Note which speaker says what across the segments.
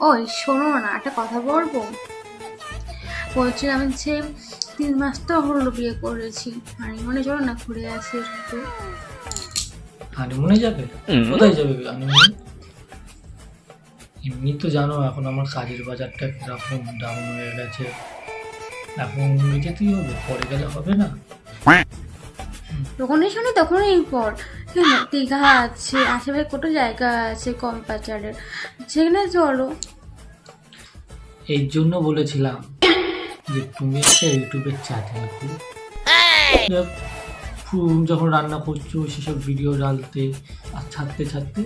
Speaker 1: ওই শোনো না, একটা কথা বলবো। বলছিলাম যে 3 মাস তো হলো বিয়ে করেছি, হানিমুনে চলো না, ঘুরে আসি একটু।
Speaker 2: হানিমুনে যাবে? কোথায় যাবে হানিমুনে? এমনি তো জানো এখন আমার কাজের বাজারটা কিরকম ডাউন হয়ে গেছে, এখন যেতেই হবে, পরে গেলে হবে না।
Speaker 1: যখনই শুনি তখনই পর। দীঘা আছে, আশেপাশে কত জায়গা আছে কম বাজারের, সেখানে চলো।
Speaker 2: এই জন্য বলেছিলাম যে তুমি একটা ইউটিউবের চ্যানেল খুলো, যখন রান্না করছো সেসব ভিডিও ডালতে আর ছাড়তে ছাড়তে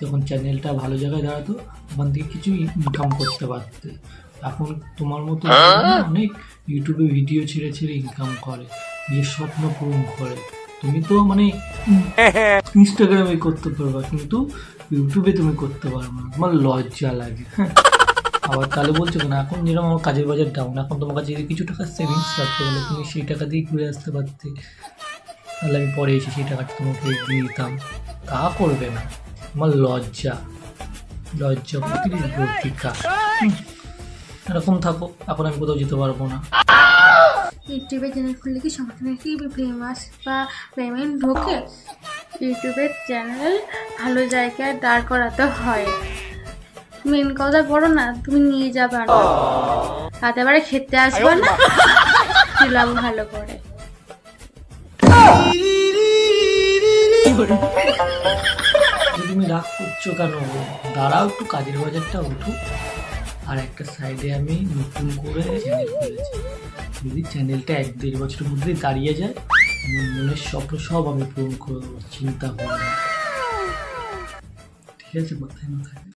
Speaker 2: যখন চ্যানেলটা ভালো জায়গায় দাঁড়াতো ওখান থেকে কিছু ইনকাম করতে পারতে। এখন তোমার মতো অনেক ইউটিউবে ভিডিও ছেড়ে ছেড়ে ইনকাম করে, নিজের স্বপ্ন পূরণ করে। তুমি তো মানে ইনস্টাগ্রামে করতে পারবা, কিন্তু ইউটিউবে তুমি করতে পারবে না, তোমার লজ্জা লাগে। হ্যাঁ, আবার তাহলে বলছো কেন? এখন যেরকম আমার কাজের বাজার ডাউন, এখন তোমার কাছে যদি কিছু টাকা সেভিংস রাখতে হলে তুমি সেই টাকা দিয়ে ঘুরে আসতে পারতে, তাহলে আমি পরে এসে সেই টাকাটা তোমাকে দিয়ে দিতাম। তা করবে না, আমার লজ্জা লজ্জা প্রতিকা। এরকম থাকো, এখন আমি কোথাও যেতে পারবো না।
Speaker 1: ইউটিউবে চ্যানেল খুললে কি সঙ্গে কি ফেমাস বা পেমেন্ট ঢোকে? ইউটিউবের চ্যানেল ভালো জায়গায় দাঁড় করাতে হয়। মেন কথা বলো না, তুমি নিয়ে যাবে না, রাতে বারে খেতে আসবে না, দিলাম ভালো করে।
Speaker 2: তুমি রাগ করছো কেন? দাঁড়াও, একটু কাজের বাজারটা উঠুক। আর একটা সাইডে আমি নতুন করে চ্যানেল খুলেছি, যদি চ্যানেলটা 1-1.5 বছরের মধ্যেই দাঁড়িয়ে যায়, আমার মনের স্বপ্ন সব আমি পূরণ করবো, চিন্তা করবো। ঠিক আছে, মাথায় না থাকে।